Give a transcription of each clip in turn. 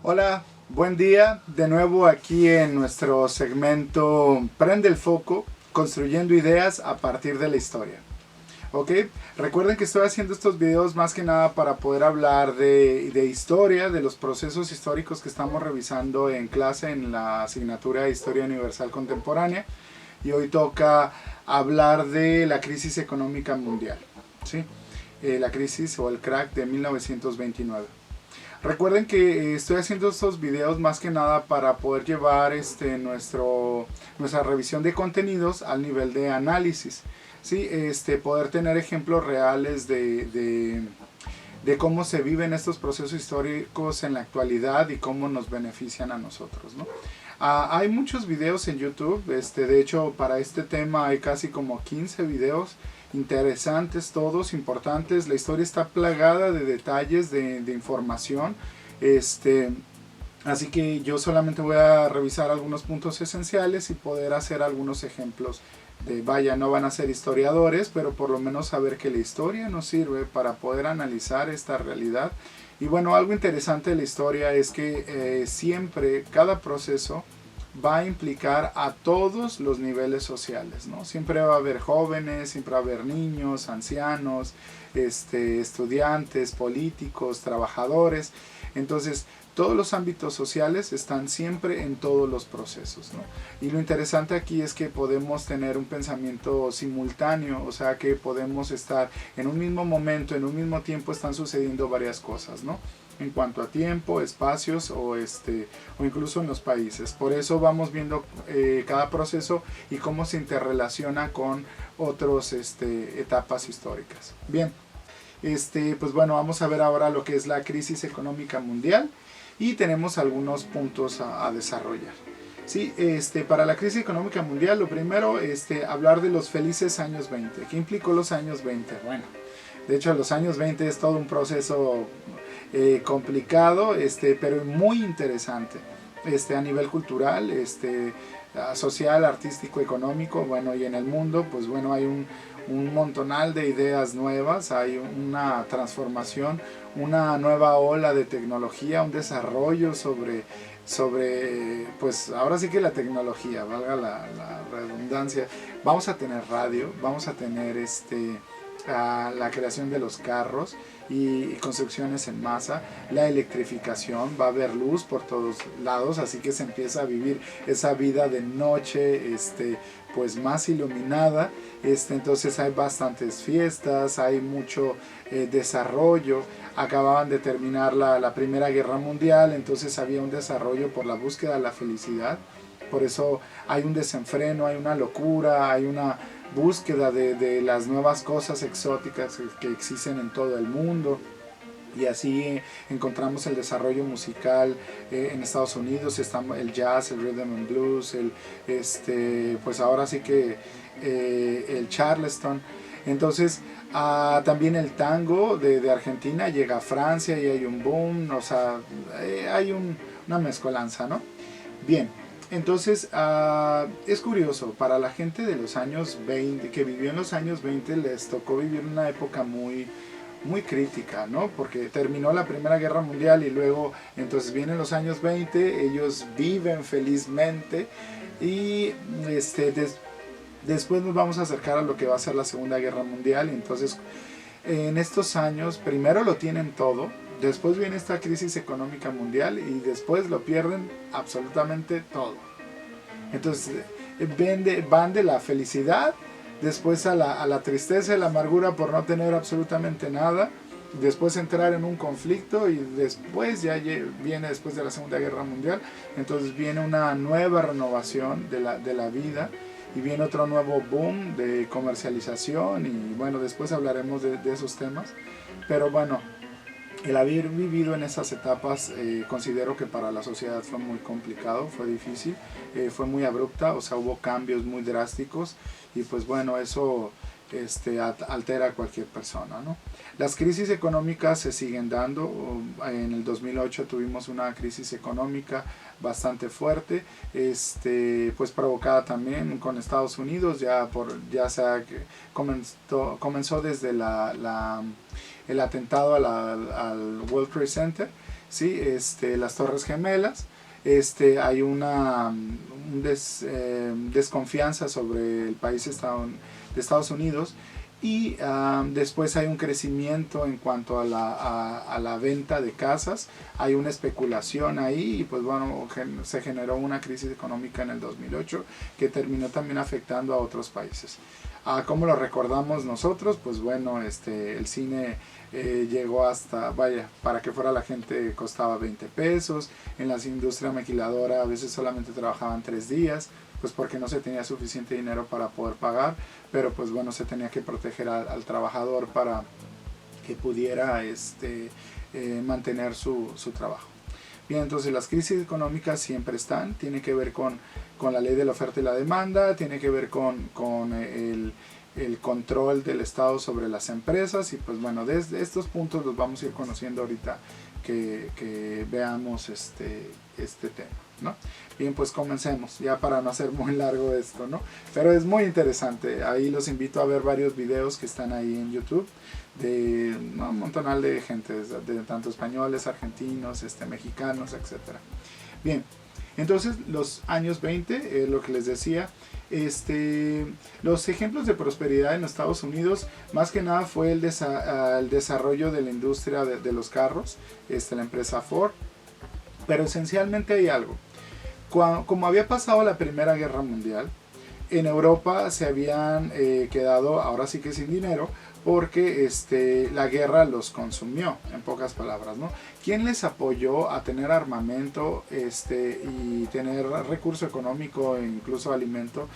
Hola, buen día. De nuevo aquí en nuestro segmento Prende el Foco, construyendo ideas a partir de la historia. Ok, recuerden que estoy haciendo estos videos más que nada para poder hablar de historia, de los procesos históricos que estamos revisando en clase en la asignatura de Historia Universal Contemporánea. Y hoy toca hablar de la crisis económica mundial, ¿sí? La crisis o el crack de 1929. Recuerden que estoy haciendo estos videos más que nada para poder llevar nuestra revisión de contenidos al nivel de análisis, ¿sí? Poder tener ejemplos reales de cómo se viven estos procesos históricos en la actualidad y cómo nos benefician a nosotros, ¿no? Hay muchos videos en YouTube, de hecho para este tema hay casi como 15 videos interesantes, todos importantes. La historia está plagada de detalles, de información, así que yo solamente voy a revisar algunos puntos esenciales y poder hacer algunos ejemplos vaya, no van a ser historiadores, pero por lo menos saber que la historia nos sirve para poder analizar esta realidad. Y bueno, algo interesante de la historia es que siempre, cada proceso va a implicar a todos los niveles sociales, ¿no? Siempre va a haber jóvenes, siempre va a haber niños, ancianos, estudiantes, políticos, trabajadores. Entonces, todos los ámbitos sociales están siempre en todos los procesos, ¿no? Y lo interesante aquí es que podemos tener un pensamiento simultáneo, o sea que podemos estar en un mismo momento, en un mismo tiempo están sucediendo varias cosas, ¿no? En cuanto a tiempo, espacios o incluso en los países. Por eso vamos viendo cada proceso y cómo se interrelaciona con otras etapas históricas. Bien, pues bueno, vamos a ver ahora lo que es la crisis económica mundial y tenemos algunos puntos a desarrollar. Sí, para la crisis económica mundial, lo primero, hablar de los felices años 20. ¿Qué implicó los años 20? Bueno, de hecho los años 20 es todo un proceso complicado, pero muy interesante, a nivel cultural, social, artístico, económico, bueno, y en el mundo, pues bueno, hay un montonal de ideas nuevas, hay una transformación, una nueva ola de tecnología, un desarrollo sobre pues ahora sí que la tecnología, valga la redundancia. Vamos a tener radio, vamos a tener la creación de los carros y construcciones en masa, la electrificación, va a haber luz por todos lados, así que se empieza a vivir esa vida de noche, pues más iluminada, entonces hay bastantes fiestas, hay mucho desarrollo. Acababan de terminar la Primera Guerra Mundial, entonces había un desarrollo por la búsqueda de la felicidad, por eso hay un desenfreno, hay una locura, hay una búsqueda de las nuevas cosas exóticas que existen en todo el mundo. Y así encontramos el desarrollo musical en Estados Unidos, está el jazz, el rhythm and blues, pues ahora sí que el charleston. Entonces también el tango de Argentina llega a Francia y hay un boom, o sea, hay una mezcolanza, ¿no? Bien, entonces es curioso, para la gente de los años 20, que vivió en los años 20, les tocó vivir una época muy crítica, ¿no? Porque terminó la Primera Guerra Mundial y luego entonces vienen los años 20, ellos viven felizmente y después nos vamos a acercar a lo que va a ser la Segunda Guerra Mundial. Y entonces en estos años primero lo tienen todo, después viene esta crisis económica mundial y después lo pierden absolutamente todo. Entonces van de la felicidad, después a la tristeza y la amargura por no tener absolutamente nada, después entrar en un conflicto y después ya viene después de la Segunda Guerra Mundial, entonces viene una nueva renovación de la vida y viene otro nuevo boom de comercialización y bueno, después hablaremos de esos temas, pero bueno, el haber vivido en esas etapas considero que para la sociedad fue muy complicado, fue difícil, fue muy abrupta, o sea, hubo cambios muy drásticos y pues bueno, eso altera a cualquier persona, ¿no? Las crisis económicas se siguen dando. En el 2008 tuvimos una crisis económica bastante fuerte, pues provocada también con Estados Unidos, comenzó desde el atentado al World Trade Center, ¿sí? Las Torres Gemelas. Hay una desconfianza sobre el país de Estados Unidos, y después hay un crecimiento en cuanto a la venta de casas, hay una especulación ahí, y pues bueno, se generó una crisis económica en el 2008 que terminó también afectando a otros países. ¿Cómo lo recordamos nosotros? Pues bueno, el cine llegó hasta, vaya, para que fuera la gente costaba 20 pesos, en la industria maquiladora a veces solamente trabajaban 3 días, pues porque no se tenía suficiente dinero para poder pagar, pero pues bueno, se tenía que proteger al trabajador para que pudiera mantener su trabajo. Bien, entonces las crisis económicas siempre están, tiene que ver con la ley de la oferta y la demanda, tiene que ver con el control del Estado sobre las empresas, y pues bueno, desde estos puntos los vamos a ir conociendo ahorita que veamos este tema, ¿no? Bien, pues comencemos, ya para no hacer muy largo esto, ¿no? Pero es muy interesante, ahí los invito a ver varios videos que están ahí en YouTube, de un montonal de gente, de tanto españoles, argentinos, mexicanos, etc. Bien, entonces los años 20, lo que les decía, los ejemplos de prosperidad en Estados Unidos, más que nada fue el desarrollo de la industria de los carros, la empresa Ford, pero esencialmente hay algo. Como había pasado la Primera Guerra Mundial, en Europa se habían quedado ahora sí que sin dinero, porque la guerra los consumió, en pocas palabras, ¿no? ¿Quién les apoyó a tener armamento y tener recurso económico e incluso alimento?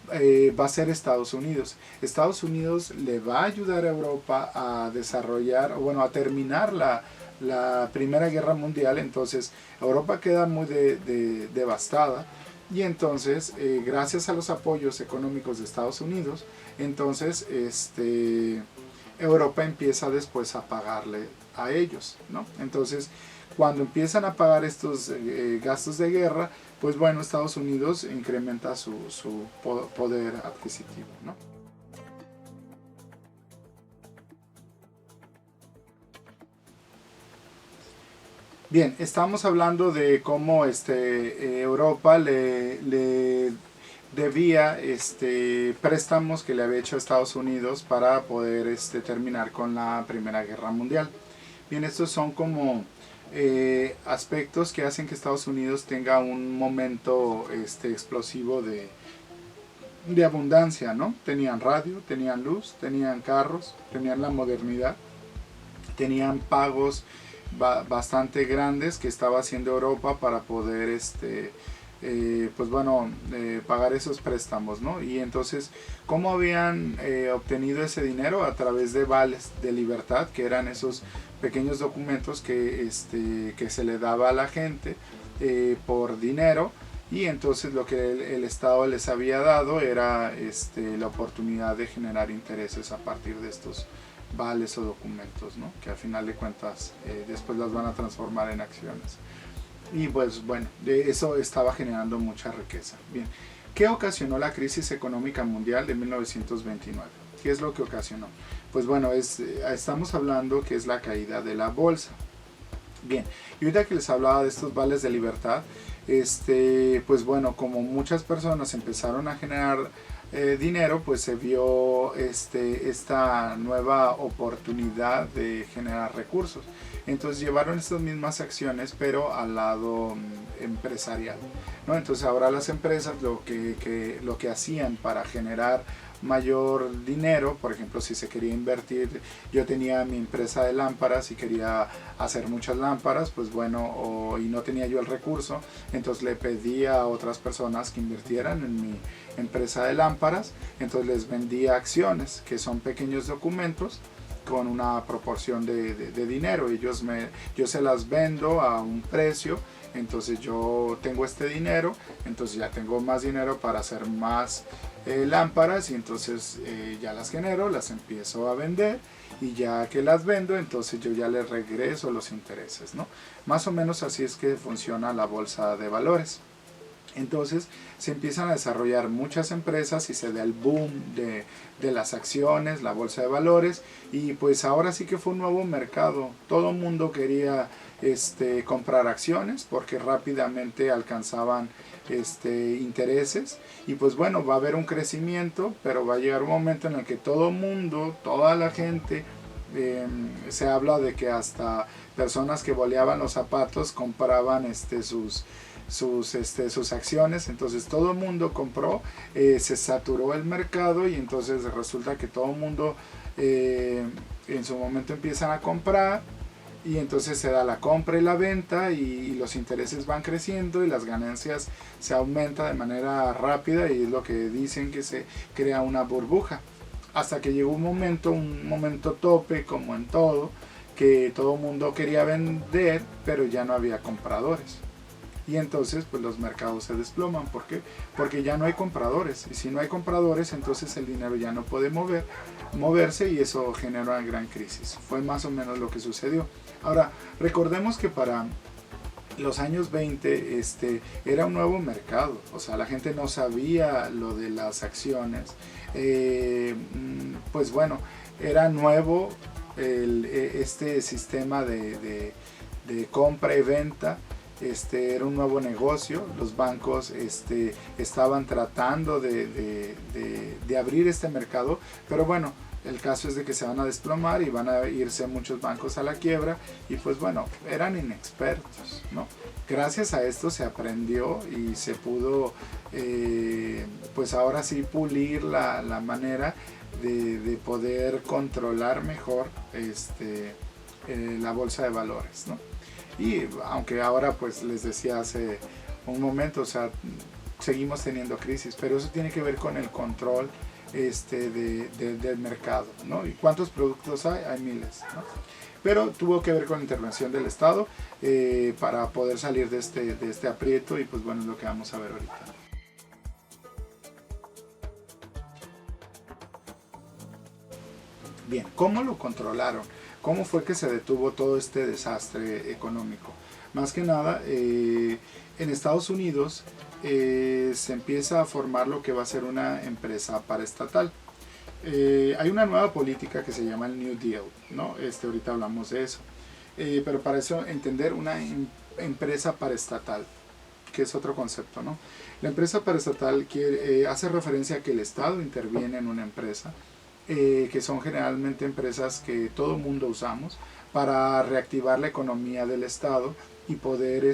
Va a ser Estados Unidos. Estados Unidos le va a ayudar a Europa a desarrollar, bueno, a terminar la Primera Guerra Mundial. Entonces Europa queda muy devastada, y entonces gracias a los apoyos económicos de Estados Unidos, entonces Europa empieza después a pagarle a ellos, ¿no? Entonces cuando empiezan a pagar estos gastos de guerra, pues bueno, Estados Unidos incrementa su poder adquisitivo, ¿no? Bien, estamos hablando de cómo Europa le debía préstamos que le había hecho a Estados Unidos para poder terminar con la Primera Guerra Mundial. Bien, estos son como aspectos que hacen que Estados Unidos tenga un momento explosivo de abundancia, ¿no? Tenían radio, tenían luz, tenían carros, tenían la modernidad, tenían pagos bastante grandes que estaba haciendo Europa para poder pues bueno, pagar esos préstamos, ¿no? Y entonces, ¿cómo habían obtenido ese dinero? A través de vales de libertad, que eran esos pequeños documentos que se le daba a la gente por dinero, y entonces lo que el Estado les había dado era la oportunidad de generar intereses a partir de estos vales o documentos, ¿no? Que al final de cuentas después las van a transformar en acciones. Y pues bueno, de eso estaba generando mucha riqueza. Bien, ¿qué ocasionó la crisis económica mundial de 1929? ¿Qué es lo que ocasionó? Pues bueno, estamos hablando que es la caída de la bolsa. Bien, y ahorita que les hablaba de estos vales de libertad, pues bueno, como muchas personas empezaron a generar dinero, pues se vio esta nueva oportunidad de generar recursos. Entonces llevaron estas mismas acciones, pero al lado empresarial, ¿no? Entonces ahora las empresas lo que hacían para generar mayor dinero, por ejemplo, si se quería invertir, yo tenía mi empresa de lámparas y quería hacer muchas lámparas, pues bueno, y no tenía yo el recurso, entonces le pedía a otras personas que invirtieran en mi empresa de lámparas, entonces les vendía acciones, que son pequeños documentos con una proporción de dinero. Yo se las vendo a un precio, entonces yo tengo este dinero, entonces ya tengo más dinero para hacer más lámparas, y entonces ya las genero, las empiezo a vender, y ya que las vendo, entonces yo ya les regreso los intereses, ¿no? Más o menos así es que funciona la bolsa de valores. Entonces se empiezan a desarrollar muchas empresas y se da el boom de las acciones, la bolsa de valores, y pues ahora sí que fue un nuevo mercado. Todo el mundo quería comprar acciones porque rápidamente alcanzaban intereses, y pues bueno, va a haber un crecimiento, pero va a llegar un momento en el que todo el mundo, toda la gente, se habla de que hasta personas que boleaban los zapatos compraban sus acciones. Entonces todo el mundo compró, se saturó el mercado, y entonces resulta que todo el mundo en su momento empiezan a comprar, y entonces se da la compra y la venta, y los intereses van creciendo y las ganancias se aumentan de manera rápida, y es lo que dicen que se crea una burbuja, hasta que llegó un momento tope, como en todo, que todo el mundo quería vender, pero ya no había compradores. Y entonces pues los mercados se desploman. ¿Por qué? Porque ya no hay compradores. Y si no hay compradores, entonces el dinero ya no puede moverse, y eso genera una gran crisis. Fue más o menos lo que sucedió. Ahora, recordemos que para los años 20 era un nuevo mercado. O sea, la gente no sabía lo de las acciones. Pues bueno, era nuevo este sistema de compra y venta. Era un nuevo negocio. Los bancos estaban tratando de abrir este mercado, pero bueno, el caso es de que se van a desplomar y van a irse muchos bancos a la quiebra, y pues bueno, eran inexpertos, ¿no? Gracias a esto se aprendió y se pudo pues ahora sí pulir la manera de poder controlar mejor la bolsa de valores, ¿no? Y aunque ahora, pues les decía hace un momento, o sea, seguimos teniendo crisis, pero eso tiene que ver con el control del mercado, ¿no? ¿Y cuántos productos hay? Hay miles, ¿no? Pero tuvo que ver con la intervención del Estado para poder salir de este aprieto, y pues bueno, es lo que vamos a ver ahorita. Bien, ¿cómo lo controlaron? ¿Cómo fue que se detuvo todo este desastre económico? Más que nada, en Estados Unidos se empieza a formar lo que va a ser una empresa paraestatal. Hay una nueva política que se llama el New Deal, ¿no? Ahorita hablamos de eso. Pero para eso entender una empresa paraestatal, que es otro concepto, ¿no? La empresa paraestatal hace referencia a que el Estado interviene en una empresa, que son generalmente empresas que todo el mundo usamos para reactivar la economía del Estado y poder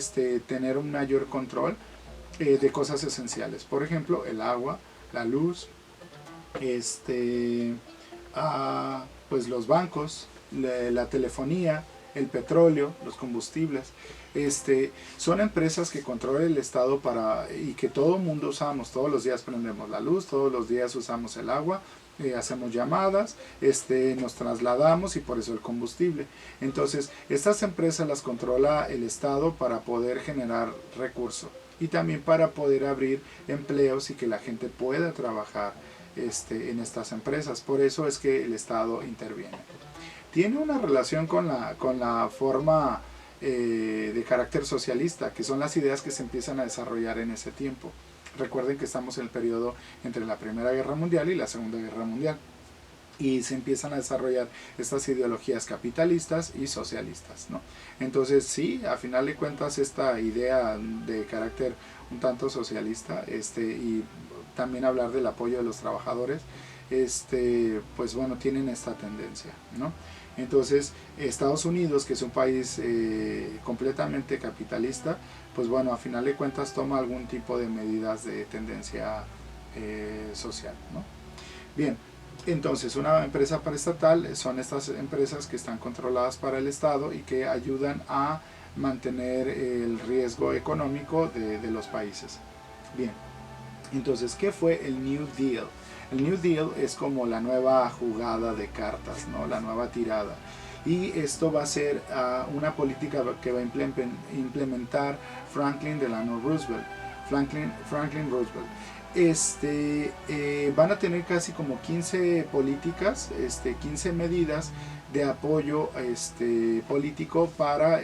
tener un mayor control de cosas esenciales. Por ejemplo, el agua, la luz, pues los bancos, la telefonía, el petróleo, los combustibles. Son empresas que controla el Estado y que todo el mundo usamos. Todos los días prendemos la luz, todos los días usamos el agua, hacemos llamadas, nos trasladamos, y por eso el combustible. Entonces, estas empresas las controla el Estado para poder generar recursos y también para poder abrir empleos y que la gente pueda trabajar en estas empresas. Por eso es que el Estado interviene. Tiene una relación con la forma de carácter socialista, que son las ideas que se empiezan a desarrollar en ese tiempo. Recuerden que estamos en el periodo entre la Primera Guerra Mundial y la Segunda Guerra Mundial, y se empiezan a desarrollar estas ideologías capitalistas y socialistas, ¿no? Entonces sí, a final de cuentas, esta idea de carácter un tanto socialista, y también hablar del apoyo de los trabajadores, pues bueno, tienen esta tendencia, ¿no? Entonces Estados Unidos, que es un país completamente capitalista, pues bueno, a final de cuentas toma algún tipo de medidas de tendencia social, ¿no? Bien, entonces una empresa paraestatal son estas empresas que están controladas para el Estado y que ayudan a mantener el riesgo económico de los países. Bien, entonces, ¿qué fue el New Deal? El New Deal es como la nueva jugada de cartas, ¿no? La nueva tirada. Y esto va a ser una política que va a implementar Franklin Delano Roosevelt. Franklin Roosevelt. Van a tener casi como 15 políticas, 15 medidas de apoyo político para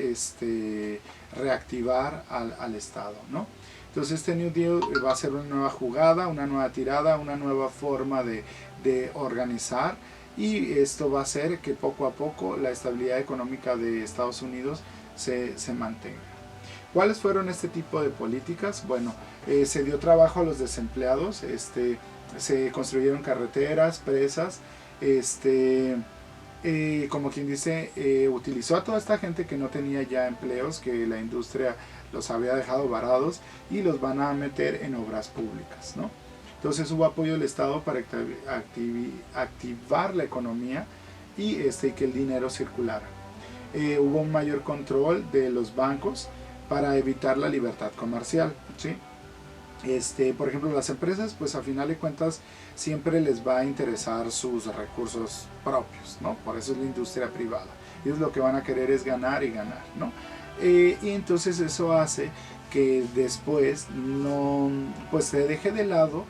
reactivar al Estado, ¿no? Entonces este New Deal va a ser una nueva jugada, una nueva tirada, una nueva forma de organizar, y esto va a hacer que poco a poco la estabilidad económica de Estados Unidos se mantenga. ¿Cuáles fueron este tipo de políticas? Bueno, se dio trabajo a los desempleados, se construyeron carreteras, presas, como quien dice, utilizó a toda esta gente que no tenía ya empleos, que la industria los había dejado varados, y los van a meter en obras públicas, ¿no? Entonces hubo apoyo del Estado para activar la economía y que el dinero circulara. Hubo un mayor control de los bancos para evitar la libertad comercial, ¿sí? Por ejemplo, las empresas, pues a final de cuentas siempre les va a interesar sus recursos propios, ¿no? Por eso es la industria privada. Ellos lo que van a querer es ganar y ganar, ¿no? Y entonces eso hace que después pues se deje de lado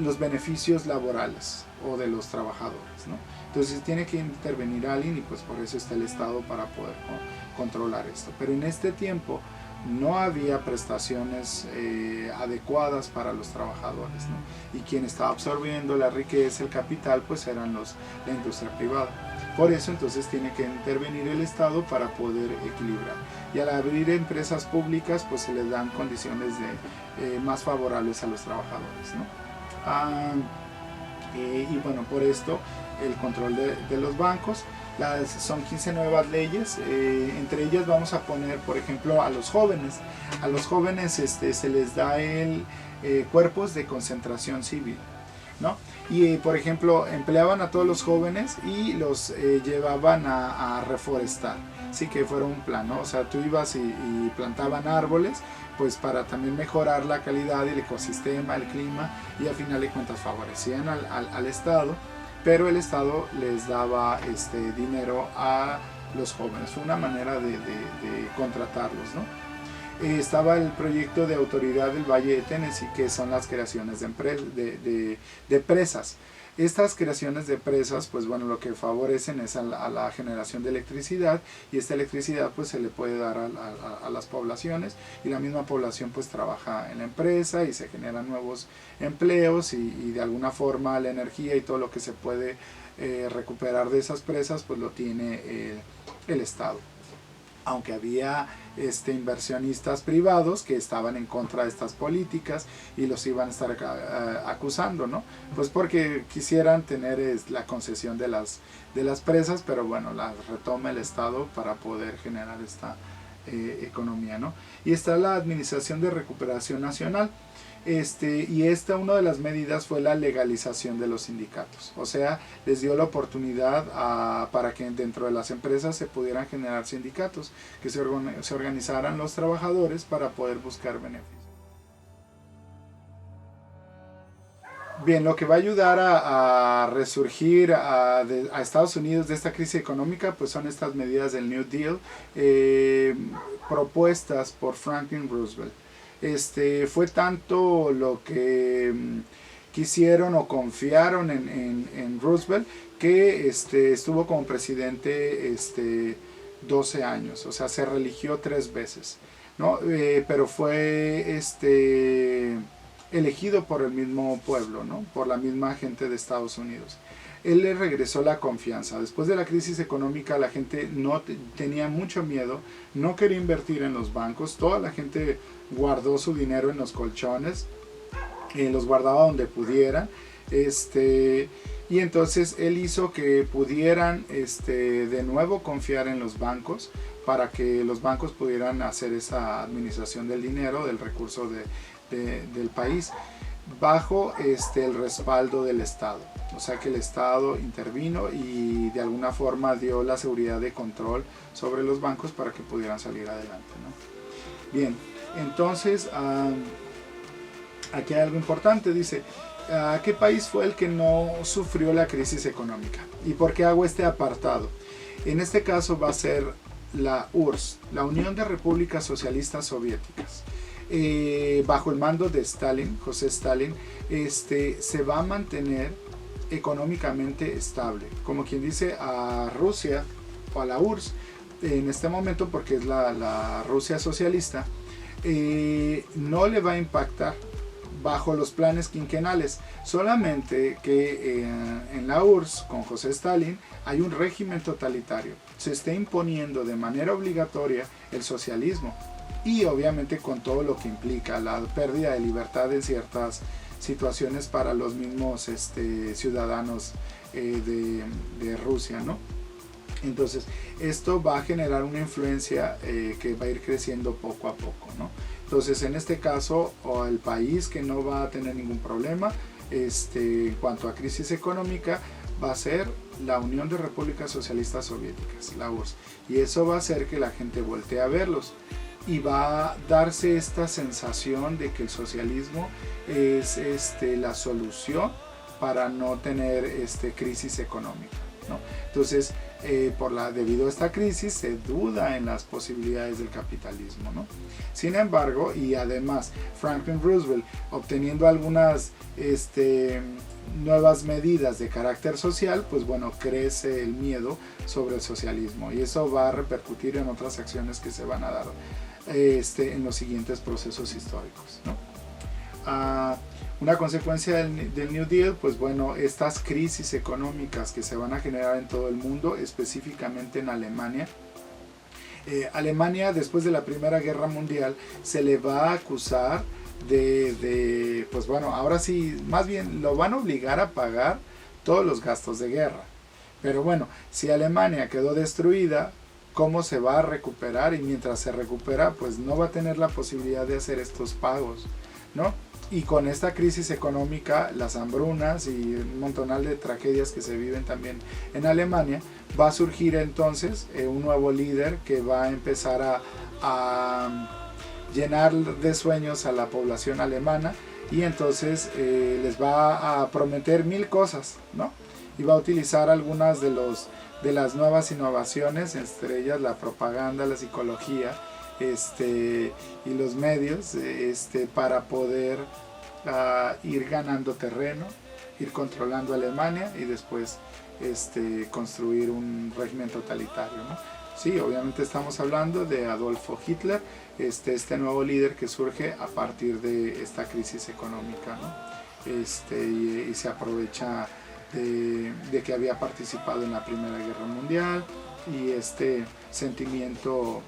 los beneficios laborales o de los trabajadores, ¿no? Entonces tiene que intervenir alguien, y pues por eso está el Estado, para poder controlar esto. Pero en este tiempo no había prestaciones adecuadas para los trabajadores, ¿no? Y quien estaba absorbiendo la riqueza, el capital, pues eran la industria privada. Por eso entonces tiene que intervenir el Estado para poder equilibrar. Y al abrir empresas públicas, pues se les dan condiciones más favorables a los trabajadores, ¿no? Y bueno, por esto el control de los bancos. Son 15 nuevas leyes, entre ellas vamos a poner, por ejemplo, a los jóvenes. A los jóvenes se les da cuerpos de concentración civil, ¿no? Y por ejemplo, empleaban a todos los jóvenes y los llevaban a reforestar, sí, que fuera un plan, ¿no? O sea, tú ibas y plantaban árboles, pues para también mejorar la calidad del ecosistema, el clima, y al final de cuentas favorecían al Estado, pero el Estado les daba dinero a los jóvenes. Fue una manera de contratarlos, ¿no? Estaba el proyecto de autoridad del Valle de Tennessee, que son las creaciones de presas. Estas creaciones de presas, pues bueno, lo que favorecen es a la generación de electricidad, y esta electricidad pues se le puede dar a las poblaciones, y la misma población pues trabaja en la empresa y se generan nuevos empleos, y de alguna forma la energía y todo lo que se puede recuperar de esas presas pues lo tiene el Estado. Aunque había inversionistas privados que estaban en contra de estas políticas y los iban a estar acusando, ¿no? Pues porque quisieran tener la concesión de las presas, pero bueno, las retoma el Estado para poder generar esta economía, ¿no? Y está la Administración de Recuperación Nacional. Y una de las medidas fue la legalización de los sindicatos, o sea, les dio la oportunidad para que dentro de las empresas se pudieran generar sindicatos, que se organizaran los trabajadores para poder buscar beneficios. Bien, lo que va a ayudar a resurgir a Estados Unidos de esta crisis económica, pues son estas medidas del New Deal propuestas por Franklin Roosevelt. Fue tanto lo que quisieron o confiaron en Roosevelt, que estuvo como presidente 12 años, o sea, se reeligió 3 veces, ¿no? Pero fue elegido por el mismo pueblo, ¿no? Por la misma gente de Estados Unidos. Él le regresó la confianza. Después de la crisis económica, la gente tenía mucho miedo, no quería invertir en los bancos, toda la gente guardó su dinero en los colchones, los guardaba donde pudieran, y entonces él hizo que pudieran de nuevo confiar en los bancos, para que los bancos pudieran hacer esa administración del dinero, del recurso del país, bajo el respaldo del Estado. O sea que el Estado intervino y de alguna forma dio la seguridad de control sobre los bancos para que pudieran salir adelante, ¿no? Bien, entonces aquí hay algo importante. Dice, ¿qué país fue el que no sufrió la crisis económica? ¿Y por qué hago este apartado? En este caso va a ser la URSS, la Unión de Repúblicas Socialistas Soviéticas. bajo el mando de Stalin, José Stalin, se va a mantener económicamente estable, como quien dice a Rusia o a la URSS en este momento, porque es la Rusia socialista, no le va a impactar bajo los planes quinquenales, solamente que en la URSS con José Stalin hay un régimen totalitario, se está imponiendo de manera obligatoria el socialismo y obviamente con todo lo que implica la pérdida de libertad en ciertas situaciones para los mismos ciudadanos de Rusia, ¿no? Entonces esto va a generar una influencia que va a ir creciendo poco a poco, ¿no? Entonces en este caso el país que no va a tener ningún problema en cuanto a crisis económica va a ser la Unión de Repúblicas Socialistas Soviéticas, la URSS, y eso va a hacer que la gente voltee a verlos y va a darse esta sensación de que el socialismo es la solución para no tener crisis económica, ¿no? Entonces debido a esta crisis se duda en las posibilidades del capitalismo, ¿no? Sin embargo, y además Franklin Roosevelt obteniendo algunas nuevas medidas de carácter social, pues bueno, crece el miedo sobre el socialismo y eso va a repercutir en otras acciones que se van a dar en los siguientes procesos históricos, ¿no? Una consecuencia del New Deal, pues bueno, estas crisis económicas que se van a generar en todo el mundo, específicamente en Alemania. Alemania, después de la Primera Guerra Mundial, se le va a acusar pues bueno, ahora sí, más bien lo van a obligar a pagar todos los gastos de guerra. Pero bueno, si Alemania quedó destruida, ¿cómo se va a recuperar? Y mientras se recupera, pues no va a tener la posibilidad de hacer estos pagos, ¿no? Y con esta crisis económica, las hambrunas y un montonal de tragedias que se viven también en Alemania, va a surgir entonces un nuevo líder que va a empezar a llenar de sueños a la población alemana y entonces les va a prometer 1000 cosas, ¿no? Y va a utilizar algunas de las nuevas innovaciones, entre ellas la propaganda, la psicología, y los medios para poder ir ganando terreno, ir controlando Alemania y después construir un régimen totalitario, ¿no? Sí, obviamente estamos hablando de Adolfo Hitler, este nuevo líder que surge a partir de esta crisis económica, ¿no? Y se aprovecha de que había participado en la Primera Guerra Mundial y este sentimiento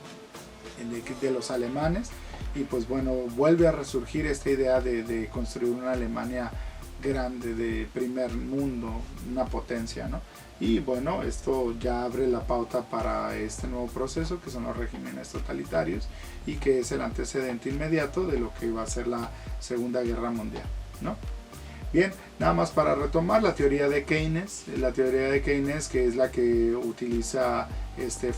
de los alemanes, y pues bueno, vuelve a resurgir esta idea de construir una Alemania grande, de primer mundo, una potencia, ¿no? Y bueno, esto ya abre la pauta para este nuevo proceso que son los regímenes totalitarios y que es el antecedente inmediato de lo que va a ser la Segunda Guerra Mundial, ¿no? Bien, nada más para retomar la teoría de Keynes, que es la que utiliza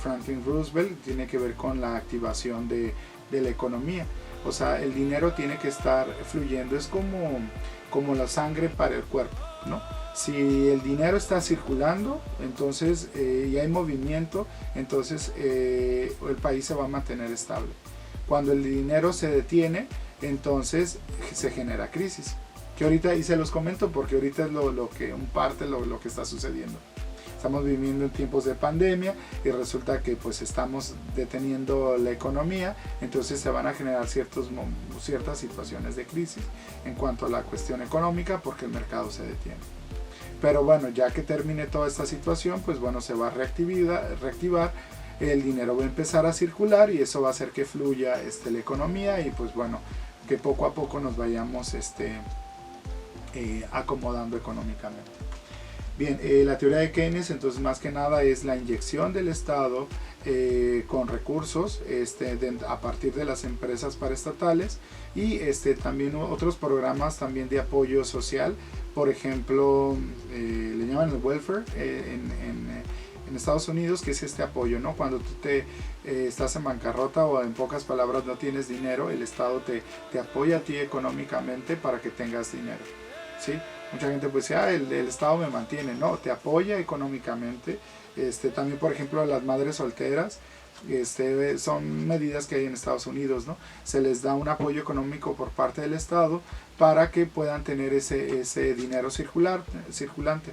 Franklin Roosevelt, tiene que ver con la activación de la economía. O sea, el dinero tiene que estar fluyendo, es como la sangre para el cuerpo, ¿no? Si el dinero está circulando, entonces y hay movimiento, entonces el país se va a mantener estable. Cuando el dinero se detiene, entonces se genera crisis. Que ahorita, y se los comento porque ahorita es lo que está sucediendo. Estamos viviendo en tiempos de pandemia y resulta que pues estamos deteniendo la economía, entonces se van a generar ciertas situaciones de crisis en cuanto a la cuestión económica porque el mercado se detiene. Pero bueno, ya que termine toda esta situación, pues bueno, se va a reactivar, el dinero va a empezar a circular y eso va a hacer que fluya la economía y pues bueno, que poco a poco nos vayamos acomodando económicamente. Bien, la teoría de Keynes entonces más que nada es la inyección del Estado con recursos a partir de las empresas paraestatales y también otros programas también de apoyo social, por ejemplo le llaman el welfare en Estados Unidos, que es este apoyo, ¿no? Cuando tú estás en bancarrota o en pocas palabras no tienes dinero, el Estado te apoya a ti económicamente para que tengas dinero, ¿sí? Mucha gente pues dice, el Estado me mantiene, no, te apoya económicamente. También por ejemplo las madres solteras Son medidas que hay en Estados Unidos, ¿no? Se les da un apoyo económico por parte del Estado para que puedan tener ese dinero circulante.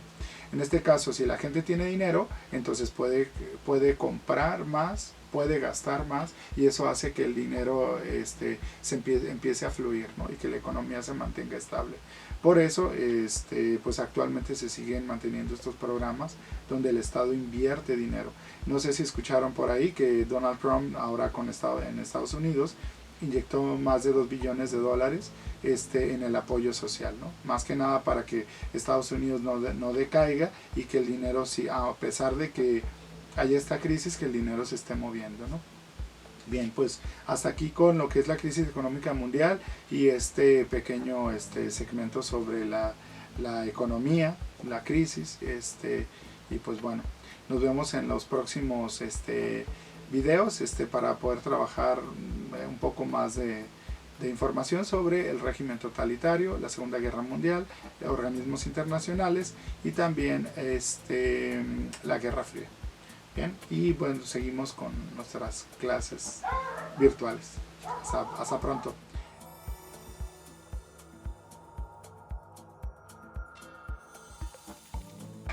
En este caso, si la gente tiene dinero, entonces puede comprar más, puede gastar más, y eso hace que el dinero empiece a fluir, ¿no? Y que la economía se mantenga estable. Por eso, pues actualmente se siguen manteniendo estos programas donde el Estado invierte dinero. No sé si escucharon por ahí que Donald Trump ahora en Estados Unidos inyectó más de 2 billones de dólares en el apoyo social, ¿no? Más que nada para que Estados Unidos no decaiga y que el dinero, sí, a pesar de que haya esta crisis, que el dinero se esté moviendo, ¿no? Bien, pues hasta aquí con lo que es la crisis económica mundial y este pequeño segmento sobre la economía, la crisis, y pues bueno, nos vemos en los próximos videos para poder trabajar un poco más de información sobre el régimen totalitario, la Segunda Guerra Mundial, organismos internacionales y también la Guerra Fría. Bien, y bueno, seguimos con nuestras clases virtuales. Hasta pronto.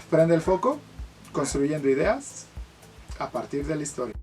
Prende el foco, construyendo ideas a partir de la historia.